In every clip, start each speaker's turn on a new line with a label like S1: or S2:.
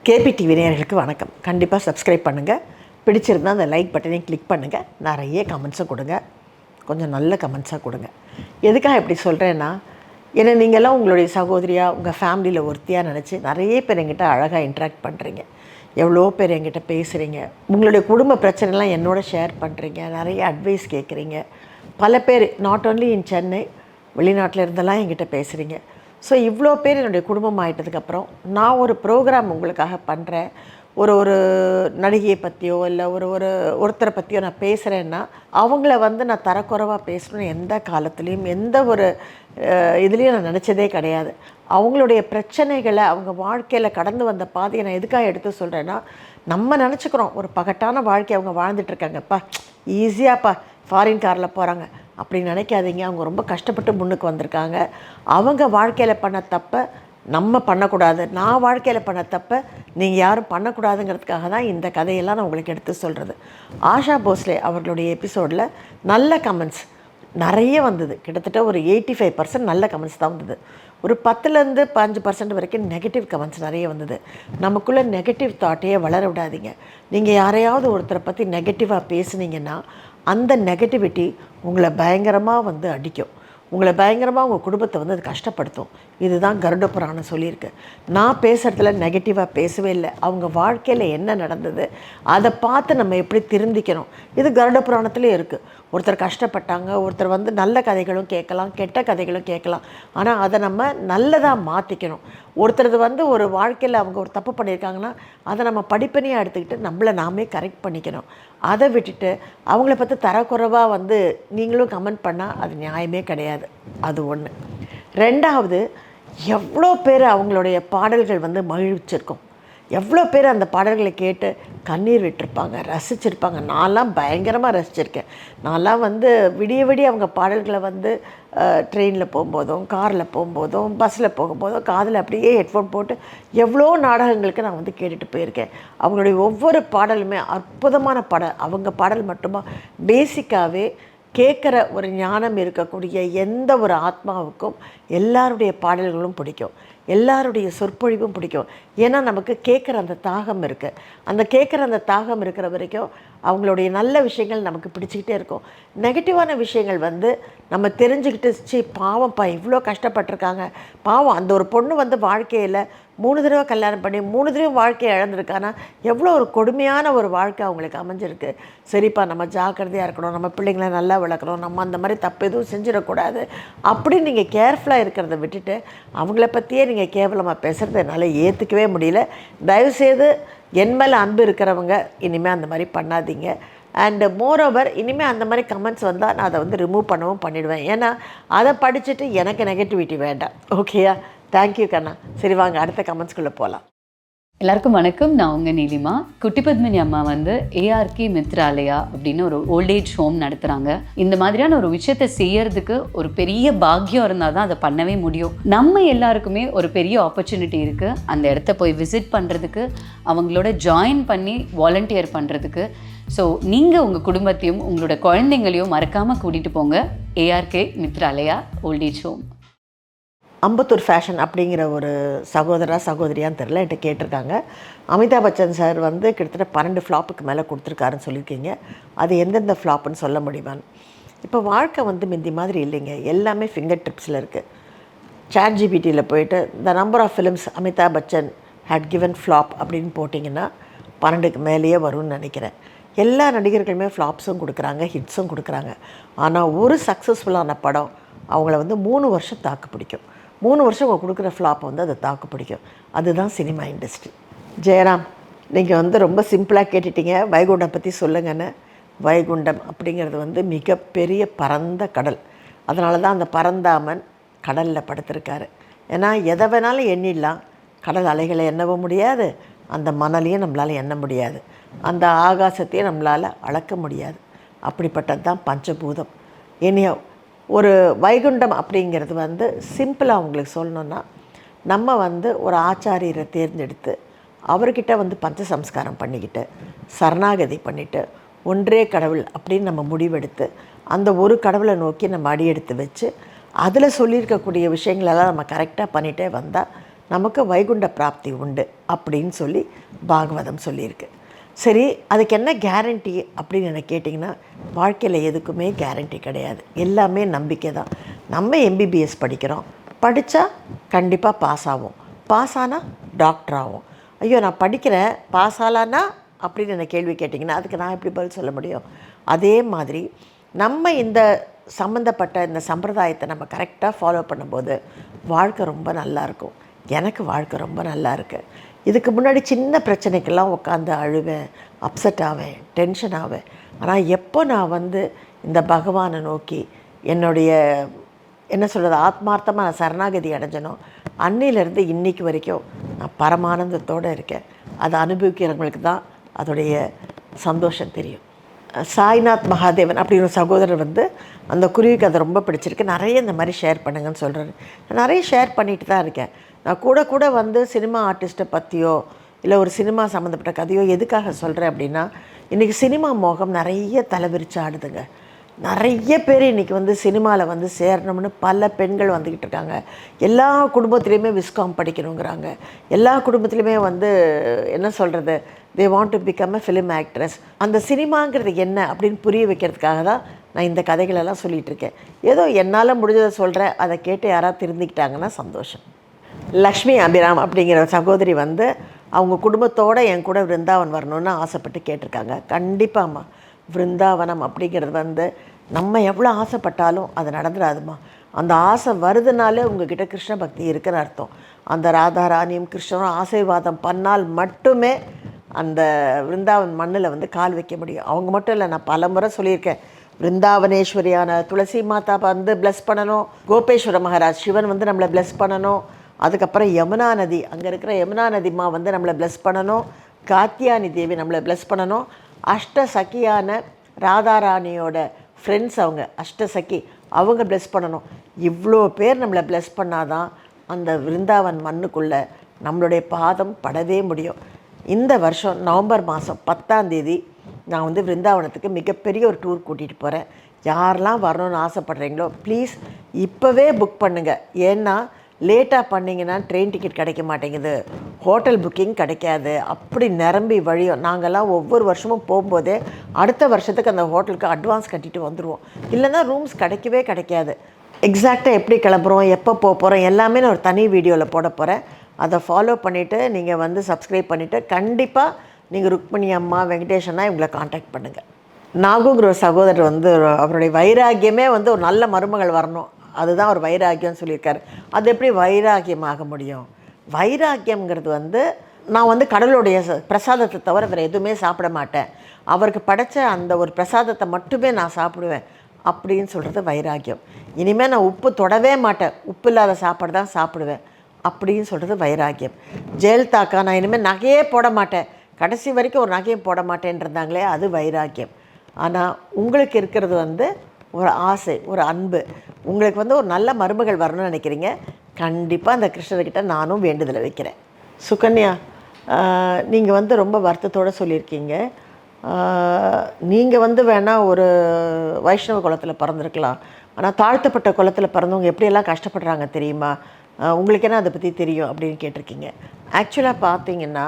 S1: KPTV நேயர்களுக்கு வணக்கம். கண்டிப்பாக சப்ஸ்கிரைப் பண்ணுங்கள். பிடிச்சிருந்தால் அந்த லைக் பட்டனையும் கிளிக் பண்ணுங்கள். நிறைய கமெண்ட்ஸும் கொடுங்க. கொஞ்சம் நல்ல கமெண்ட்ஸாக கொடுங்க. எதுக்காக இப்படி சொல்கிறேன்னா, ஏன்னா நீங்கள்லாம் உங்களுடைய சகோதரியாக உங்கள் ஃபேமிலியில் ஒருத்தியாக நினச்சி நிறைய பேர் என்கிட்ட அழகாக இன்ட்ராக்ட் பண்ணுறீங்க. எவ்வளோ பேர் என்கிட்ட பேசுகிறீங்க. உங்களுடைய குடும்ப பிரச்சனைலாம் என்னோட ஷேர் பண்ணுறீங்க. நிறைய அட்வைஸ் கேட்குறீங்க. பல பேர் நாட் ஓன்லி இன் சென்னை, வெளிநாட்டில் இருந்தெல்லாம் என்கிட்ட பேசுகிறீங்க. ஸோ இவ்வளோ பேர் என்னுடைய குடும்பம் ஆகிட்டதுக்கப்புறம் நான் ஒரு ப்ரோக்ராம் உங்களுக்காக பண்ணுறேன். ஒரு நடிகையை பற்றியோ இல்லை ஒருத்தரை பற்றியோ நான் பேசுகிறேன்னா அவங்கள நான் தரக்குறைவாக பேசணும்னு எந்த காலத்துலேயும் எந்த ஒரு இதுலேயும் நான் நினச்சதே கிடையாது. அவங்களுடைய பிரச்சனைகளை அவங்க வாழ்க்கையில் கடந்து வந்த பாதையை நான் எதுக்காக எடுத்து சொல்கிறேன்னா, நம்ம நினச்சிக்கிறோம் ஒரு பகட்டான வாழ்க்கை அவங்க வாழ்ந்துட்டுருக்காங்கப்பா, ஈஸியாகப்பா ஃபாரின் காரில் போகிறாங்க அப்படின்னு நினைக்காதீங்க. அவங்க ரொம்ப கஷ்டப்பட்டு முன்னுக்கு வந்திருக்காங்க. அவங்க வாழ்க்கையில் பண்ண தப்பை நம்ம பண்ணக்கூடாது. நான் வாழ்க்கையில் பண்ண தப்பை நீங்கள் யாரும் பண்ணக்கூடாதுங்கிறதுக்காக தான் இந்த கதையெல்லாம் நான் உங்களுக்கு எடுத்து சொல்கிறது. ஆஷா போஸ்லே அவர்களுடைய எபிசோடில் நல்ல கமெண்ட்ஸ் நிறைய வந்தது. கிட்டத்தட்ட ஒரு 85% நல்ல கமெண்ட்ஸ் தான் வந்தது. ஒரு 10லேருந்து 5% வரைக்கும் நெகட்டிவ் கமெண்ட்ஸ் நிறைய வந்தது. நமக்குள்ளே நெகட்டிவ் தாட்டையே வளர விடாதீங்க. நீங்கள் யாரையாவது ஒருத்தரை பற்றி நெகட்டிவாக பேசுனீங்கன்னா அந்த நெகட்டிவிட்டி உங்களை பயங்கரமாக அடிக்கும். உங்களை பயங்கரமாக உங்கள் குடும்பத்தை அது கஷ்டப்படுத்தும். இதுதான் கருட புராணம் சொல்லியிருக்கு. நான் பேசுகிறதுல நெகட்டிவாக பேசவே இல்லை. அவங்க வாழ்க்கையில் என்ன நடந்தது அதை பார்த்து நம்ம எப்படி திருந்திக்கணும், இது கருட புராணத்துலேயே இருக்குது. ஒருத்தர் கஷ்டப்பட்டாங்க, ஒருத்தர் நல்ல கதைகளும் கேட்கலாம், கெட்ட கதைகளும் கேட்கலாம். ஆனால் அதை நம்ம நல்லதாக மாற்றிக்கணும். ஒருத்தரது ஒரு வாழ்க்கையில் அவங்க ஒரு தப்பு பண்ணியிருக்காங்கன்னா அதை நம்ம படிப்பனையாக எடுத்துக்கிட்டு நம்மளை நாமே கரெக்ட் பண்ணிக்கணும். அதை விட்டுட்டு அவங்கள பற்றி தரக்குறைவாக நீங்களும் கமெண்ட் பண்ணால் அது நியாயமே கிடையாது. அது ஒன்று. ரெண்டாவது, எவ்வளோ பேர் அவங்களுடைய பாடல்கள் மகிழ்ச்சிருக்கும். எவ்வளோ பேர் அந்த பாடல்களை கேட்டு கண்ணீர் விட்டுருப்பாங்க, ரசிச்சிருப்பாங்க. நான்லாம் பயங்கரமாக ரசிச்சிருக்கேன். நான்லாம் விடிய விடிய அவங்க பாடல்களை ட்ரெயினில் போகும்போதும், காரில் போகும்போதும், பஸ்ஸில் போகும்போதும் காதில் அப்படியே ஹெட்ஃபோன் போட்டு எவ்வளோ நாடகங்களுக்கு நான் கேட்டுட்டு போயிருக்கேன். அவங்களுடைய ஒவ்வொரு பாடலுமே அற்புதமான பாடல். அவங்க பாடல் மட்டுமா, பேசிக்காகவே கேட்குற ஒரு ஞானம் இருக்கக்கூடிய எந்த ஒரு ஆத்மாவுக்கும் எல்லாருடைய பாடல்களும் பிடிக்கும், எல்லாருடைய சொற்பொழிவும் பிடிக்கும். ஏன்னா நமக்கு கேட்குற அந்த தாகம் இருக்குது. அந்த கேட்குற அந்த தாகம் இருக்கிற வரைக்கும் அவங்களுடைய நல்ல விஷயங்கள் நமக்கு பிடிச்சிக்கிட்டே இருக்கும். நெகட்டிவான விஷயங்கள் நம்ம தெரிஞ்சுக்கிட்டு பாவம்ப்பா இவ்வளோ கஷ்டப்பட்டிருக்காங்க, பாவம் அந்த ஒரு பொண்ணு வாழ்க்கையில் 3 தடவை கல்யாணம் பண்ணி 3 தடவை வாழ்க்கையை இழந்திருக்கானா எவ்வளோ ஒரு கொடுமையான ஒரு வாழ்க்கை அவங்களுக்கு அமைஞ்சிருக்கு. சரிப்பா நம்ம ஜாக்கிரதையாக இருக்கணும், நம்ம பிள்ளைங்களை நல்லா வளர்க்கணும், நம்ம அந்த மாதிரி தப்பு எதுவும் செஞ்சிடக்கூடாது அப்படின்னு நீங்கள் கேர்ஃபுல்லாக இருக்கிறத விட்டுட்டு அவங்கள பற்றியே நீங்கள் கேவலமாக பேசுகிறது என்னால் ஏற்றுக்கவே முடியல. தயவுசெய்து என் மேலே அன்பு இருக்கிறவங்க இனிமேல் அந்த மாதிரி பண்ணாதீங்க. அண்டு மோரோவர் இனிமேல் அந்த மாதிரி கமெண்ட்ஸ் வந்தால் நான் அதை ரிமூவ் பண்ணவும் பண்ணிவிடுவேன். ஏன்னா அதை படிச்சுட்டு எனக்கு நெகட்டிவிட்டி வேண்டாம். ஓகேயா? தேங்க்யூ கண்ணா. சரி வாங்க அடுத்த கமெண்ட்ஸ்குள்ளே போகலாம்.
S2: எல்லாருக்கும் வணக்கம். நான் உங்கள் நீலிமா. குட்டி பத்மினி அம்மா ஏஆர்கே மித்ராலயா அப்படின்னு ஒரு ஓல்டேஜ் ஹோம் நடத்துகிறாங்க. இந்த மாதிரியான ஒரு விஷயத்தை செய்யறதுக்கு ஒரு பெரிய பாக்கியம் இருந்தால் தான் அதை பண்ணவே முடியும். நம்ம எல்லாருக்குமே ஒரு பெரிய ஆப்பர்ச்சுனிட்டி இருக்குது அந்த இடத்த போய் விசிட் பண்ணுறதுக்கு, அவங்களோட ஜாயின் பண்ணி வாலண்டியர் பண்ணுறதுக்கு. ஸோ நீங்கள் உங்கள் குடும்பத்தையும் உங்களோட குழந்தைங்களையும் மறக்காமல் கூட்டிகிட்டு போங்க. ARK Mithralaya old age home.
S1: Ambattur fashion அப்படிங்கிற ஒரு சகோதரியான்னு தெரில, என்கிட்ட கேட்டிருக்காங்க. அமிதாப் பச்சன் சார் கிட்டத்தட்ட 12 ஃப்ளாப்புக்கு மேலே கொடுத்துருக்காருன்னு சொல்லியிருக்கீங்க. அது எந்தெந்த ஃப்ளாப்புன்னு சொல்ல முடியுமான்னு. இப்போ வாழ்க்கை முந்தி மாதிரி இல்லைங்க. எல்லாமே ஃபிங்கர் டிப்ஸில் இருக்குது. ChatGPTயில் போயிட்டு the number of films Amitabh Bachchan had given flop அப்படின்னு போட்டிங்கன்னா 12க்கு மேலேயே வரும்னு நினைக்கிறேன். எல்லா நடிகர்களுமே ஃப்ளாப்ஸும் கொடுக்குறாங்க, ஹிட்ஸும் கொடுக்குறாங்க. ஆனால் ஒரு சக்ஸஸ்ஃபுல்லான படம் அவங்கள 3 வருஷம் தாக்கு பிடிக்கும். 3 வருஷம் அவங்க கொடுக்குற ஃப்ளாப்பை அதை தாக்கு பிடிக்கும். அதுதான் சினிமா இண்டஸ்ட்ரி. ஜெயராம், நீங்கள் ரொம்ப சிம்பிளாக கேட்டுட்டீங்க. வைகுண்டம் பற்றி சொல்லுங்கன்னு. வைகுண்டம் அப்படிங்கிறது மிகப்பெரிய பரந்த கடல். அதனால தான் அந்த பரந்தாமன் கடலில் படுத்திருக்காரு. ஏன்னா எதை வேணாலும் எண்ணிடலாம், கடல் அலைகளை எண்ணவும் முடியாது, அந்த மணலையும் நம்மளால் எண்ண முடியாது, அந்த ஆகாசத்தையும் நம்மளால் அளக்க முடியாது. அப்படிப்பட்டது தான் பஞ்சபூதம். இனியோ ஒரு வைகுண்டம் அப்படிங்கிறது சிம்பிளாக உங்களுக்கு சொல்லணுன்னா, நம்ம ஒரு ஆச்சாரியரை தேர்ந்தெடுத்து அவர்கிட்ட பஞ்ச சம்ஸ்காரம் பண்ணிக்கிட்டு சரணாகதி பண்ணிவிட்டு ஒன்றே கடவுள் அப்படின்னு நம்ம முடிவெடுத்து அந்த ஒரு கடவுளை நோக்கி நம்ம அடியெடுத்து வச்சு அதில் சொல்லியிருக்கக்கூடிய விஷயங்களெல்லாம் நம்ம கரெக்டாக பண்ணிகிட்டே வந்தால் நமக்கு வைகுண்ட பிராப்தி உண்டு அப்படின்னு சொல்லி பாகவதம் சொல்லியிருக்கு. சரி, அதுக்கு என்ன கேரண்டி அப்படின்னு எனக்கு கேட்டிங்கன்னா, வாழ்க்கையில் எதுக்குமே கேரண்டி கிடையாது. எல்லாமே நம்பிக்கை தான். நம்ம எம்பிபிஎஸ் படிக்கிறோம், படித்தா கண்டிப்பாக பாஸ் ஆகும், பாஸ் ஆனால் டாக்டர் ஆகும். ஐயோ நான் படிக்கிறேன், பாஸ் ஆகலான்னா அப்படின்னு என்ன கேள்வி கேட்டிங்கன்னா அதுக்கு நான் எப்படி பதில் சொல்ல முடியும்? அதே மாதிரி நம்ம இந்த சம்மந்தப்பட்ட இந்த சம்பிரதாயத்தை நம்ம கரெக்டாக ஃபாலோ பண்ணும்போது வாழ்க்கை ரொம்ப நல்லாயிருக்கும். எனக்கு வாழ்க்கை ரொம்ப நல்லா இருக்குது. இதுக்கு முன்னாடி சின்ன பிரச்சனைக்கெல்லாம் உட்காந்து அழுவேன், அப்செட் ஆவேன், டென்ஷன் ஆவேன். ஆனால் எப்போ நான் வந்து இந்த பகவானை நோக்கி என்னுடைய என்ன சொல்கிறது ஆத்மார்த்தமாக நான் சரணாகதி அடைஞ்சனோ, அன்னிலேருந்து இன்றைக்கி வரைக்கும் நான் பரமானந்தத்தோடு இருக்கேன். அதை அனுபவிக்கிறவங்களுக்கு தான் அதோடைய சந்தோஷம் தெரியும். சாய்நாத் மகாதேவன் அப்படின்னு ஒரு சகோதரர் வந்து அந்த குருவிக்கு அது ரொம்ப பிடிச்சிருக்கு, நிறைய இந்த மாதிரி ஷேர் பண்ணுங்கன்னு சொல்கிறாரு. நான் நிறைய ஷேர் பண்ணிட்டு தான் இருக்கேன். நான் கூட வந்து சினிமா ஆர்டிஸ்ட்டை பற்றியோ இல்லை ஒரு சினிமா சம்மந்தப்பட்ட கதையோ எதுக்காக சொல்கிறேன் அப்படின்னா, இன்றைக்கி சினிமா மோகம் நிறைய தலைவிரிச்சு ஆடுதுங்க. நிறைய பேர் இன்றைக்கி வந்து சினிமாவில் வந்து சேரணும்னு பல பெண்கள் வந்துக்கிட்டு இருக்காங்க. எல்லா குடும்பத்துலேயுமே விஸ்காம் படிக்கணுங்கிறாங்க. எல்லா குடும்பத்துலேயுமே வந்து என்ன சொல்கிறது, they want to become a film actress. அந்த சினிமாங்கிறது என்ன அப்படின்னு புரிய வைக்கிறதுக்காக தான் நான் இந்த கதைகளெல்லாம் சொல்லிகிட்டு இருக்கேன். ஏதோ என்னால் முடிஞ்சதை சொல்கிறேன், அதை கேட்டு யாராவது திருந்திக்கிட்டாங்கன்னா சந்தோஷம். லக்ஷ்மி அபிராம் அப்படிங்கிற சகோதரி வந்து அவங்க குடும்பத்தோடு என் கூட விருந்தாவன் வரணும்னு ஆசைப்பட்டு கேட்டிருக்காங்க. கண்டிப்பாம்மா, விருந்தாவனம் அப்படிங்கிறது வந்து நம்ம எவ்வளோ ஆசைப்பட்டாலும் அது நடந்துடாதுமா. அந்த ஆசை வருதுனாலே உங்ககிட்ட கிருஷ்ண பக்தி இருக்குன்னு அர்த்தம். அந்த ராதாராணியும் கிருஷ்ணனும் ஆசீர்வாதம் பண்ணால் மட்டுமே அந்த விருந்தாவன் மண்ணில் வந்து கால் வைக்க முடியும். அவங்க மட்டும் இல்லை, நான் பல முறை சொல்லியிருக்கேன், விருந்தாவனேஸ்வரியான துளசி மாதா வந்து ப்ளஸ் பண்ணணும், கோபேஸ்வர மகாராஜ் சிவன் வந்து நம்மளை ப்ளஸ் பண்ணணும், அதுக்கப்புறம் யமுனா நதி, அங்கே இருக்கிற யமுனா நதிமா வந்து நம்மளை ப்ளஸ் பண்ணணும், காத்தியானி தேவி நம்மளை ப்ளஸ் பண்ணணும், அஷ்ட சகியான ராதாராணியோட ஃப்ரெண்ட்ஸ் அவங்க அஷ்டசகி, அவங்க ப்ளஸ் பண்ணணும். இவ்வளோ பேர் நம்மளை ப்ளஸ் பண்ணாதான் அந்த விருந்தாவன் மண்ணுக்குள்ளே நம்மளுடைய பாதம் படவே முடியும். இந்த வருஷம் நவம்பர் மாதம் 10ஆம் நான் வந்து விருந்தாவனத்துக்கு மிகப்பெரிய ஒரு டூர் கூட்டிகிட்டு போகிறேன். யாரெல்லாம் வரணும்னு ஆசைப்பட்றீங்களோ ப்ளீஸ் இப்போவே புக் பண்ணுங்கள். ஏன்னா லேட்டாக பண்ணிங்கன்னா ட்ரெயின் டிக்கெட் கிடைக்க மாட்டேங்குது, ஹோட்டல் புக்கிங் கிடைக்காது, அப்படி நிரம்பி வழியும். நாங்கள்லாம் ஒவ்வொரு வருஷமும் போகும்போதே அடுத்த வருஷத்துக்கு அந்த ஹோட்டலுக்கு அட்வான்ஸ் கட்டிட்டு வந்துடுவோம். இல்லைன்னா ரூம்ஸ் கிடைக்கவே கிடைக்காது. எக்ஸாக்டாக எப்படி கிளம்புறோம், எப்போ போக போகிறோம் எல்லாமே நான் ஒரு தனி வீடியோவில் போட போகிறேன். அதை ஃபாலோ பண்ணிவிட்டு நீங்கள் வந்து சப்ஸ்கிரைப் பண்ணிவிட்டு கண்டிப்பாக நீங்கள் ருக்மணி அம்மா, வெங்கடேஷன்னா இவங்களை காண்டாக்ட் பண்ணுங்கள். நாகுங்கிற ஒரு சகோதரர் வந்து அவருடைய வைராக்கியமே வந்து ஒரு நல்ல மருமகள் வரணும், அதுதான் ஒரு வைராக்கியம்னு சொல்லியிருக்காரு. அது எப்படி வைராக்கியமாக முடியும்? வைராக்கியம்ங்கிறது வந்து நான் வந்து கடவுளுடைய பிரசாதத்தை தவிர வேறு எதுவுமே சாப்பிட மாட்டேன், அவருக்கு படைத்த அந்த ஒரு பிரசாதத்தை மட்டுமே நான் சாப்பிடுவேன் அப்படின்னு சொல்கிறது வைராக்கியம். இனிமேல் நான் உப்பு தொடவே மாட்டேன், உப்பு இல்லாத சாப்பாடு தான் சாப்பிடுவேன் அப்படின்னு சொல்கிறது வைராக்கியம். ஜெயலலிதாக்கா நான் இனிமேல் நகையே போட மாட்டேன், கடைசி வரைக்கும் ஒரு நகையும் போட மாட்டேன்ருந்தாங்களே, அது வைராக்கியம். ஆனால் உங்களுக்கு இருக்கிறது வந்து ஒரு ஆசை, ஒரு அன்பு. உங்களுக்கு வந்து ஒரு நல்ல மருமகள் வரணும்னு நினைக்கிறீங்க, கண்டிப்பாக அந்த கிருஷ்ணர்கிட்ட நானும் வேண்டுதலை வைக்கிறேன். சுகன்யா, நீங்கள் வந்து ரொம்ப வருத்தத்தோடு சொல்லியிருக்கீங்க. நீங்கள் வந்து வேணால் ஒரு வைஷ்ணவ குலத்தில் பிறந்திருக்கலாம், ஆனால் தாழ்த்தப்பட்ட குலத்தில் பிறந்தவங்க எப்படியெல்லாம் கஷ்டப்படுறாங்க தெரியுமா, உங்களுக்கு என்ன அதை பற்றி தெரியும் அப்படின்னு கேட்டிருக்கீங்க. ஆக்சுவலாக பார்த்தீங்கன்னா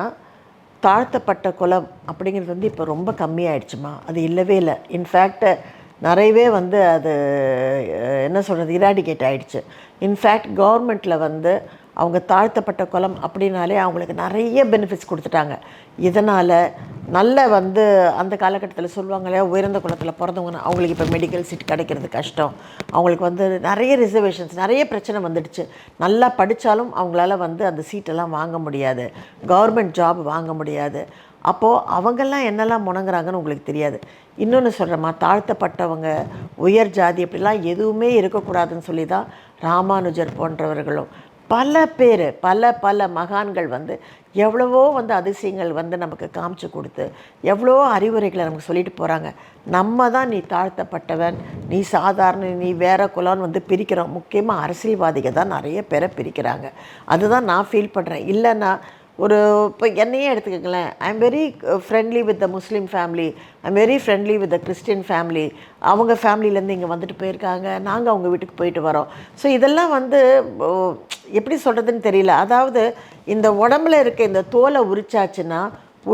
S1: தாழ்த்தப்பட்ட குலம் அப்படிங்கிறது வந்து இப்போ ரொம்ப கம்மியாயிடுச்சுமா, அது இல்லவே இல்லை. இன்ஃபேக்ட் நிறையவே வந்து அது என்ன சொல்கிறது இராடிகேட் ஆகிடுச்சு. இன்ஃபேக்ட் கவர்மெண்ட்டில் வந்து அவங்க தாழ்த்தப்பட்ட குலம் அப்படின்னாலே அவங்களுக்கு நிறைய பெனிஃபிட்ஸ் கொடுத்துட்டாங்க. இதனால் நல்ல வந்து அந்த காலகட்டத்தில் சொல்லுவாங்க இல்லையா, உயர்ந்த குலத்தில் பிறந்தவங்க அவங்களுக்கு இப்போ மெடிக்கல் சீட் கிடைக்கிறது கஷ்டம், அவங்களுக்கு வந்து நிறைய ரிசர்வேஷன்ஸ், நிறைய பிரச்சனை வந்துடுச்சு. நல்லா படித்தாலும் அவங்களால வந்து அந்த சீட்டெல்லாம் வாங்க முடியாது, கவர்மெண்ட் ஜாப் வாங்க முடியாது. அப்போது அவங்கெல்லாம் என்னெல்லாம் முணங்குறாங்கன்னு உங்களுக்கு தெரியாது. இன்னொன்று சொல்கிறேம்மா, தாழ்த்தப்பட்டவங்க உயர் ஜாதி அப்படிலாம் எதுவுமே இருக்கக்கூடாதுன்னு சொல்லி தான் ராமானுஜர் போன்றவர்களும் பல பேர் பல மகான்கள் வந்து எவ்வளவோ வந்து அதிசயங்கள் வந்து நமக்கு காமிச்சு கொடுத்து எவ்வளோ அறிவுரைகளை நமக்கு சொல்லிட்டு போகிறாங்க. நம்ம தான் நீ தாழ்த்தப்பட்டவன், நீ சாதாரண, நீ வேற குலம்னு வந்து பிரிக்கிறோம். முக்கியமாக அரசியல்வாதிகள் தான் நிறைய பேரை பிரிக்கிறாங்க. அதுதான் நான் ஃபீல் பண்ணுறேன். இல்லைன்னா ஒரு இப்போ என்னையே எடுத்துக்கங்களேன், I am very friendly with the Muslim family, I am very friendly with the Christian family. அவங்க ஃபேமிலியிலேருந்து இங்கே வந்துட்டு போயிருக்காங்க, நாங்கள் அவங்க வீட்டுக்கு போயிட்டு வரோம். ஸோ இதெல்லாம் வந்து ஓ, எப்படி சொல்கிறதுன்னு தெரியல. அதாவது இந்த உடம்புல இருக்க இந்த தோலை உரிச்சாச்சுன்னா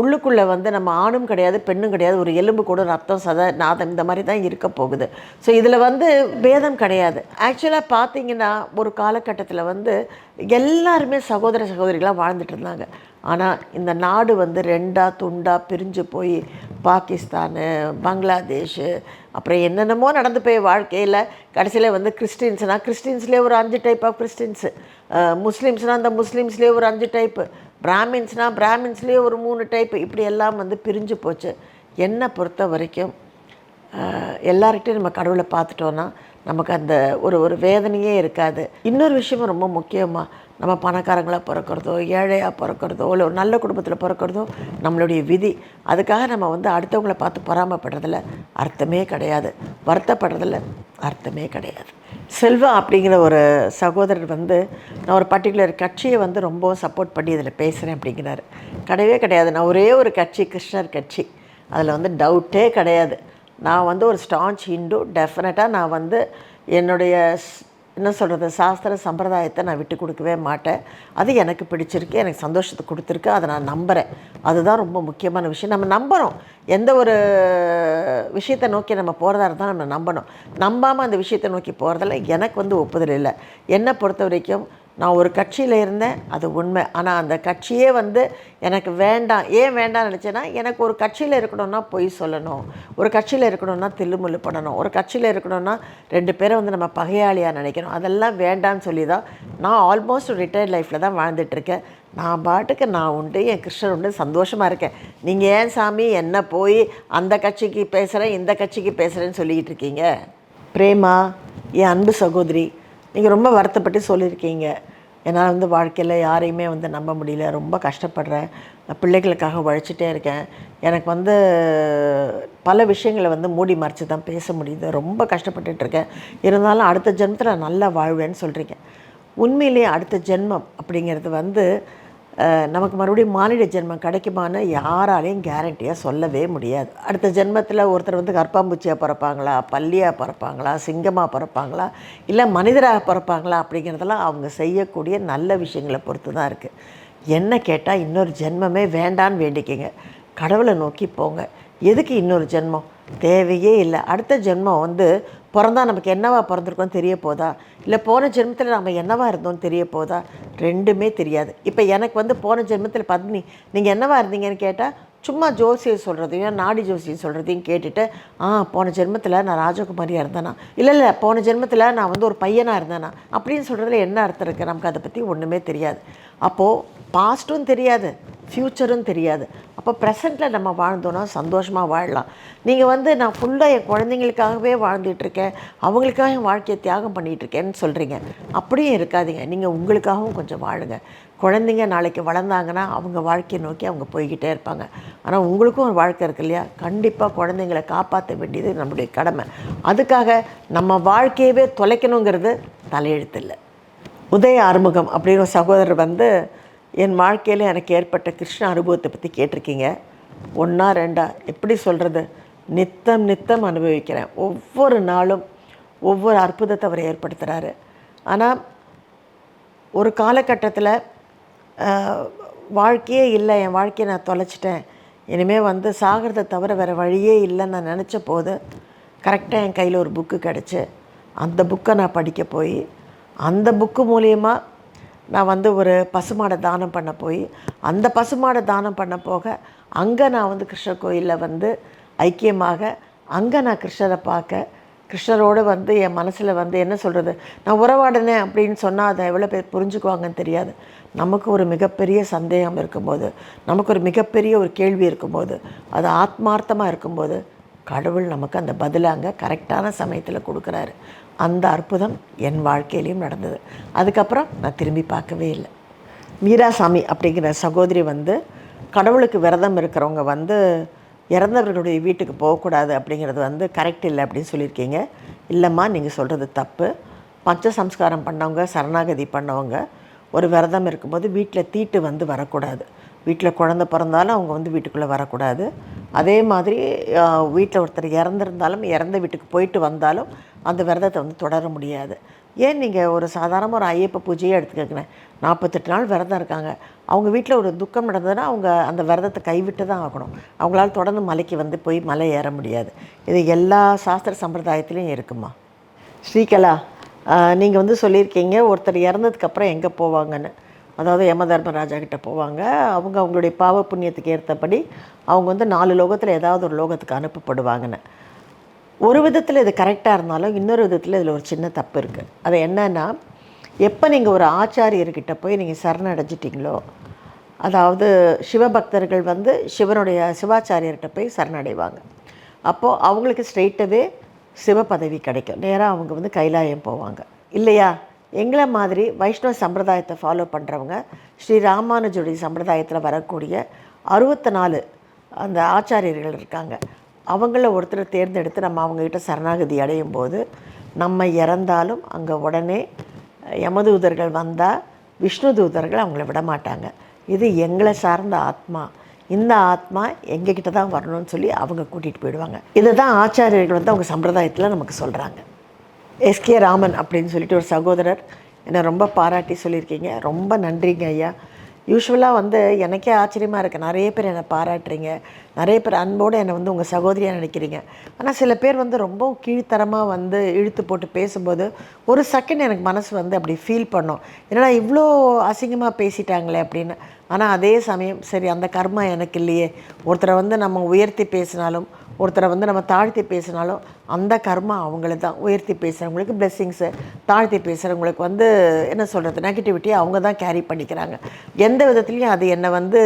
S1: உள்ளுக்குள்ளே வந்து நம்ம ஆணும் கிடையாது பெண்ணும் கிடையாது, ஒரு எலும்பு கூட ரத்தம் சதை நாதம் இந்த மாதிரி தான் இருக்க போகுது. ஸோ இதில் வந்து பேதம் கிடையாது. ஆக்சுவலாக பார்த்தீங்கன்னா ஒரு காலகட்டத்தில் வந்து எல்லாருமே சகோதர சகோதரிகளாக வாழ்ந்துட்டு இருந்தாங்க. ஆனால் இந்த நாடு வந்து ரெண்டாக துண்டாக பிரிஞ்சு போய் பாகிஸ்தானு, பங்களாதேஷு, அப்புறம் என்னென்னமோ நடந்து போய் வாழ்க்கையில் கடைசியில் வந்து கிறிஸ்டின்ஸ்லேயே ஒரு 5 டைப் ஆஃப் கிறிஸ்டின்ஸு, முஸ்லீம்ஸ்னால் அந்த முஸ்லீம்ஸ்லேயே ஒரு 5 டைப்பு, பிராமின்ஸ்லேயே ஒரு 3 டைப்பு, இப்படி எல்லாம் வந்து பிரிஞ்சு போச்சு. என்னை பொறுத்த வரைக்கும் எல்லார்கிட்டையும் நம்ம கடவுளை பார்த்துட்டோன்னா நமக்கு அந்த ஒரு வேதனையே இருக்காது. இன்னொரு விஷயமும் ரொம்ப முக்கியமாக, நம்ம பணக்காரங்களாக பிறக்கிறதோ ஏழையாக பிறக்கிறதோ இல்லை ஒரு நல்ல குடும்பத்தில் பிறக்கிறதோ நம்மளுடைய விதி. அதுக்காக நம்ம வந்து அடுத்தவங்கள பார்த்து பொறாமைப்படுறதில்ல அர்த்தமே கிடையாது, வருத்தப்படுறதில்ல அர்த்தமே கிடையாது. செல்வா அப்படிங்கிற ஒரு சகோதரர் வந்து நான் ஒரு பர்டிகுலர் கட்சியை வந்து ரொம்ப சப்போர்ட் பண்ணி இதில் பேசுகிறேன் அப்படிங்கிறாரு. கிடையவே கிடையாது. நான் ஒரே ஒரு கட்சி, கிருஷ்ணர் கட்சி, அதில் வந்து டவுட்டே கிடையாது. நான் வந்து ஒரு ஸ்டான்ச் ஹிந்து. டெஃபினட்டாக நான் வந்து என்னுடைய என்ன சொல்கிறது சாஸ்திர சம்பிரதாயத்தை நான் விட்டு கொடுக்கவே மாட்டேன். அது எனக்கு பிடிச்சிருக்கு, எனக்கு சந்தோஷத்தை கொடுத்துருக்கு, அதை நான் நம்புகிறேன். அதுதான் ரொம்ப முக்கியமான விஷயம். நம்ம நம்பணும். எந்த ஒரு விஷயத்தை நோக்கி நம்ம போகிறதா இருந்தால் நம்ம நம்பணும். நம்பாமல் அந்த விஷயத்தை நோக்கி போகிறதில்ல எனக்கு வந்து ஒப்புதல் இல்லை. என்னை பொறுத்த வரைக்கும் நான் ஒரு கட்சியில் இருந்தேன், அது உண்மை. ஆனால் அந்த கட்சியே வந்து எனக்கு வேண்டாம். ஏன் வேண்டாம்னு நினச்சேன்னா, எனக்கு ஒரு கட்சியில் இருக்கணும்னா பொய் சொல்லணும், ஒரு கட்சியில் இருக்கணும்னா தில்லுமுள்ளு பண்ணணும், ஒரு கட்சியில் இருக்கணும்னா 2 பேரை வந்து நம்ம பகையாளியாக நினைக்கணும். அதெல்லாம் வேண்டான்னு சொல்லி தான் நான் ஆல்மோஸ்ட் ரிட்டையர்ட் லைஃப்பில் தான் வாழ்ந்துட்டுருக்கேன். நான் பாட்டுக்கு நான் உண்டு, என் கிருஷ்ணர் உண்டு, சந்தோஷமாக இருக்கேன். நீங்கள் ஏன் சாமி என்ன போய் அந்த கட்சிக்கு பேசுகிறேன் இந்த கட்சிக்கு பேசுகிறேன்னு சொல்லிக்கிட்டு இருக்கீங்க? பிரேமா, என் அன்பு சகோதரி, நீங்கள் ரொம்ப வருத்தப்பட்டு சொல்லியிருக்கீங்க, என்னால் வந்து வாழ்க்கையில் யாரையுமே வந்து நம்ப முடியல, ரொம்ப கஷ்டப்படுறேன், பிள்ளைகளுக்காக உழைச்சிட்டே இருக்கேன், எனக்கு வந்து பல விஷயங்களை வந்து மூடி மறைச்சி தான் பேச முடியுது, ரொம்ப கஷ்டப்பட்டுட்ருக்கேன், இருந்தாலும் அடுத்த ஜென்மத்தில் நான் நல்லா வாழ்வேன்னு சொல்கிறீங்க. உண்மையிலேயே அடுத்த ஜென்மம் அப்படிங்கிறது வந்து நமக்கு மறுபடியும் மானிட ஜென்மம் கிடைக்குமான்னு யாராலையும் கேரண்டியாக சொல்லவே முடியாது. அடுத்த ஜென்மத்தில் ஒருத்தர் வந்து கற்பாம்பூச்சியாக பிறப்பாங்களா, பல்லியாக பிறப்பாங்களா, சிங்கமாக பிறப்பாங்களா, இல்லை மனிதராக பிறப்பாங்களா அப்படிங்கிறதெல்லாம் அவங்க செய்யக்கூடிய நல்ல விஷயங்களை பொறுத்து தான் இருக்குது. என்ன கேட்டால் இன்னொரு ஜென்மமே வேண்டான்னு வேண்டிக்கிங்க, கடவுளை நோக்கி போங்க. எதுக்கு இன்னொரு ஜென்மம்? தேவையே இல்லை. அடுத்த ஜென்மம் வந்து பிறந்தா நமக்கு என்னவா பிறந்திருக்கோன்னு தெரிய போதா, இல்லை போன ஜென்மத்தில் நம்ம என்னவா இருந்தோம்னு தெரிய போதா? ரெண்டுமே தெரியாது. இப்போ எனக்கு வந்து போன ஜென்மத்தில் பத்மினி நீங்கள் என்னவா இருந்தீங்கன்னு கேட்டால் சும்மா ஜோசியம் சொல்கிறதையும் நாடி ஜோசியம் சொல்கிறதையும் கேட்டுட்டு போன ஜென்மத்தில் நான் ராஜகுமாரியாக இருந்தேனா, இல்லை போன ஜென்மத்தில் நான் வந்து ஒரு பையனாக இருந்தேனா அப்படின்னு சொல்கிறதுல என்ன அர்த்தம் இருக்குது? நமக்கு அதை பற்றி ஒன்றுமே தெரியாது. அப்போது பாஸ்ட்டும் தெரியாது, ஃப்யூச்சரும் தெரியாது. அப்போ ப்ரெசண்ட்டில் நம்ம வாழ்ந்தோன்னா சந்தோஷமாக வாழலாம். நீங்கள் வந்து நான் ஃபுல்லாக என் குழந்தைங்களுக்காகவே வாழ்ந்துட்டுருக்கேன், அவங்களுக்காக என் வாழ்க்கையை தியாகம் பண்ணிகிட்ருக்கேன்னு சொல்கிறீங்க. அப்படியும் இருக்காதீங்க. நீங்கள் உங்களுக்காகவும் கொஞ்சம் வாழுங்க. குழந்தைங்க நாளைக்கு வளர்ந்தாங்கன்னா அவங்க வாழ்க்கையை நோக்கி அவங்க போய்கிட்டே இருப்பாங்க. ஆனால் உங்களுக்கும் ஒரு வாழ்க்கை இருக்கு இல்லையா? கண்டிப்பாக குழந்தைங்களை காப்பாற்ற வேண்டியது நம்முடைய கடமை. அதுக்காக நம்ம வாழ்க்கையவே தொலைக்கணுங்கிறது தலையெழுத்து இல்லை. உதய ஆறுமுகம் அப்படின்னு ஒரு சகோதரர் வந்து என் வாழ்க்கையில் எனக்கு ஏற்பட்ட கிருஷ்ண அனுபவத்தை பற்றி கேட்டிருக்கீங்க. 1 2 எப்படி சொல்கிறது, நித்தம் அனுபவிக்கிறேன். ஒவ்வொரு நாளும் ஒவ்வொரு அற்புதத்தை அவர் ஏற்படுத்துகிறாரு. ஆனால் ஒரு காலகட்டத்தில் வாழ்க்கையே இல்லை, என் வாழ்க்கையை நான் தொலைச்சிட்டேன், இனிமேல் வந்து சாகிறத தவிர வேறு வழியே இல்லைன்னு நான் நினச்ச போது கரெக்டாக என் கையில் ஒரு புக்கு கிடச்சி அந்த புக்கை நான் படிக்க போய் அந்த புக்கு மூலயமா நான் வந்து ஒரு பசுமாடை தானம் பண்ண போய் அந்த பசுமாடை தானம் பண்ண போக அங்கே நான் வந்து கிருஷ்ணர் கோயிலில் வந்து ஐக்கியமாக அங்கே நான் கிருஷ்ணரை பார்க்க, கிருஷ்ணரோடு வந்து என் மனசில் வந்து என்ன சொல்கிறது, நான் உறவாடினேன் அப்படின்னு சொன்னால் அதை எவ்வளோ பேர் புரிஞ்சுக்குவாங்கன்னு தெரியாது. நமக்கு ஒரு மிகப்பெரிய சந்தேகம் இருக்கும்போது, நமக்கு ஒரு மிகப்பெரிய ஒரு கேள்வி இருக்கும்போது, அது ஆத்மார்த்தமாக இருக்கும்போது கடவுள் நமக்கு அந்த பதிலை அங்கே கரெக்டான சமயத்தில் கொடுக்குறாரு. அந்த அற்புதம் என் வாழ்க்கையிலையும் நடந்தது. அதுக்கப்புறம் நான் திரும்பி பார்க்கவே இல்லை. மீராசாமி அப்படிங்கிற சகோதரி வந்து கடவுளுக்கு விரதம் இருக்கிறவங்க வந்து இறந்தவர்களுடைய வீட்டுக்கு போகக்கூடாது அப்படிங்கிறது வந்து கரெக்ட் இல்லை அப்படின்னு சொல்லியிருக்கீங்க. இல்லைம்மா, நீங்கள் சொல்கிறது தப்பு. பஞ்ச சம்ஸ்காரம் பண்ணவங்க, சரணாகதி பண்ணவங்க ஒரு விரதம் இருக்கும்போது வீட்டில் தீட்டு வந்து வரக்கூடாது. வீட்டில் குழந்த பிறந்தாலும் அவங்க வந்து வீட்டுக்குள்ளே வரக்கூடாது. அதே மாதிரி வீட்டில் ஒருத்தர் இறந்துருந்தாலும் இறந்த வீட்டுக்கு போயிட்டு வந்தாலும் அந்த விரதத்தை வந்து தொடர முடியாது. ஏன் நீங்கள் ஒரு சாதாரண ஒரு ஐயப்ப பூஜையே எடுத்துக்கோங்களேன், 48 நாள் விரதம் இருக்காங்க. அவங்க வீட்டில் ஒரு துக்கம் நடந்ததுன்னா அவங்க அந்த விரதத்தை கைவிட்டு தான் ஆகணும். அவங்களால தொடர்ந்து மலைக்கு வந்து போய் மலை ஏற முடியாது. இது எல்லா சாஸ்திர சம்பிரதாயத்துலேயும் இருக்குமா. ஸ்ரீகலா, நீங்கள் வந்து சொல்லியிருக்கீங்க ஒருத்தர் இறந்ததுக்கப்புறம் எங்கே போவாங்கன்னு. அதாவது யம தர்மராஜா கிட்டே போவாங்க. அவங்க அவங்களுடைய பாவ புண்ணியத்துக்கு ஏற்றபடி அவங்க வந்து 4 லோகத்தில் ஏதாவது ஒரு லோகத்துக்கு அனுப்பப்படுவாங்கன்னு. ஒரு விதத்தில் இது கரெக்டாக இருந்தாலும் இன்னொரு விதத்தில் இதில் ஒரு சின்ன தப்பு இருக்குது. அது என்னன்னா, எப்போ நீங்கள் ஒரு ஆச்சாரியர்கிட்ட போய் நீங்கள் சரணடைஞ்சிட்டிங்களோ, அதாவது சிவபக்தர்கள் வந்து சிவாச்சாரியர்கிட்ட போய் சரணடைவாங்க. அப்போது அவங்களுக்கு ஸ்ட்ரெயிட்டாகவே சிவ பதவி கிடைக்கும். நேராக அவங்க வந்து கைலாயம் போவாங்க இல்லையா. எங்களை மாதிரி வைஷ்ணவ சம்பிரதாயத்தை ஃபாலோ பண்ணுறவங்க ஸ்ரீ ராமானுஜருடைய சம்பிரதாயத்தில் வரக்கூடிய 64 அந்த ஆச்சாரியர்கள் இருக்காங்க. அவங்கள ஒருத்தர் தேர்ந்தெடுத்து நம்ம அவங்கக்கிட்ட சரணாகதி அடையும் போது நம்ம இறந்தாலும் அங்கே உடனே யமதூதர்கள் வந்தால் விஷ்ணு தூதர்கள் அவங்கள விட மாட்டாங்க. இது எங்களை சார்ந்த ஆத்மா, இந்த ஆத்மா எங்ககிட்ட தான் வரணும்னு சொல்லி அவங்க கூட்டிகிட்டு போயிடுவாங்க. இதை தான் ஆச்சாரியர்கள் வந்து அவங்க சம்பிரதாயத்தில் நமக்கு சொல்கிறாங்க. எஸ்கே ராமன் அப்படின்னு சொல்லிட்டு ஒரு சகோதரர் என்னை ரொம்ப பாராட்டி சொல்லியிருக்கீங்க. ரொம்ப நன்றிங்க ஐயா. யூஸ்வலாக வந்து எனக்கே ஆச்சரியமாக இருக்குது, நிறைய பேர் என்னை பாராட்டுறீங்க, நிறைய பேர் அன்போடு என்னை வந்து உங்கள் சகோதரியாக நினைக்கிறீங்க. ஆனால் சில பேர் வந்து ரொம்ப கீழ்த்தரமாக வந்து இழுத்து போட்டு பேசும்போது ஒரு செகண்ட் எனக்கு மனசு வந்து அப்படி ஃபீல் பண்ணோம், என்னடா இவ்வளோ அசிங்கமாக பேசிட்டாங்களே அப்படின்னு. ஆனால் அதே சமயம் சரி, அந்த கர்மா எனக்கு இல்லையே. ஒருத்தரை வந்து நம்ம உயர்த்தி பேசினாலும் ஒருத்தரை வந்து நம்ம தாழ்த்தி பேசினாலும் அந்த கர்மா அவங்களுக்கு தான். உயர்த்தி பேசுகிறவங்களுக்கு பிளெஸ்ஸிங்ஸு, தாழ்த்தி பேசுகிறவங்களுக்கு வந்து என்ன சொல்கிறது நெகட்டிவிட்டியை அவங்க தான் கேரி பண்ணிக்கிறாங்க. எந்த விதத்துலேயும் அது என்னை வந்து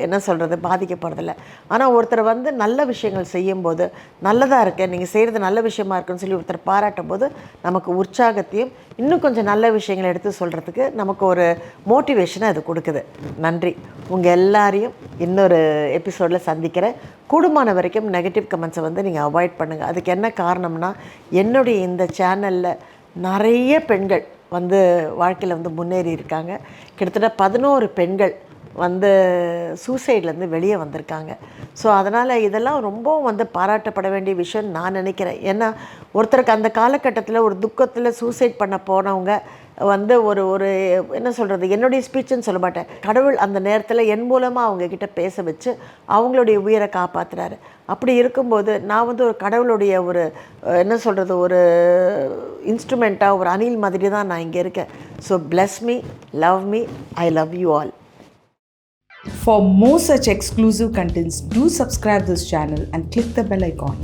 S1: என்ன சொல்கிறது பாதிக்கப்படுறதில்ல. ஆனால் ஒருத்தர் வந்து நல்ல விஷயங்கள் செய்யும்போது நல்லதாக இருக்குது, நீங்கள் செய்கிறது நல்ல விஷயமா இருக்குன்னு சொல்லி ஒருத்தர் பாராட்டும் போது நமக்கு உற்சாகத்தையும் இன்னும் கொஞ்சம் நல்ல விஷயங்களை எடுத்து சொல்கிறதுக்கு நமக்கு ஒரு மோட்டிவேஷனை அது கொடுக்குது. நன்றி. உங்கள் எல்லாரையும் இன்னொரு எபிசோடில் சந்திக்கிறேன். கூடுமான வரைக்கும் நெகட்டிவ் கமெண்ட்ஸை வந்து நீங்கள் அவாய்ட் பண்ணுங்கள். அதுக்கு என்ன காரணம்னா, என்னுடைய இந்த சேனலில் நிறைய பெண்கள் வந்து வாழ்க்கையில் வந்து முன்னேறி இருக்காங்க. கிட்டத்தட்ட 11 பெண்கள் வந்து சூசைட்லேருந்து வெளியே வந்திருக்காங்க. ஸோ அதனால் இதெல்லாம் ரொம்பவும் வந்து பாராட்டப்பட வேண்டிய விஷயம்னு நான் நினைக்கிறேன். ஏன்னா ஒருத்தருக்கு அந்த காலகட்டத்தில் ஒரு துக்கத்தில் சூசைட் பண்ண போனவங்க வந்து ஒரு என்ன சொல்கிறது, என்னுடைய ஸ்பீச்சுன்னு சொல்ல மாட்டேன், கடவுள் அந்த நேரத்தில் என் மூலமாக அவங்கக்கிட்ட பேச வச்சு அவங்களுடைய உயிரை காப்பாற்றுறாரு. அப்படி இருக்கும்போது நான் வந்து ஒரு கடவுளுடைய ஒரு என்ன சொல்கிறது ஒரு இன்ஸ்ட்ருமெண்ட்டாக ஒரு அணில் மாதிரி தான் நான் இங்கே இருக்கேன். So bless me, love me, I love you all.
S3: For more such exclusive contents, do subscribe this channel and click the bell icon.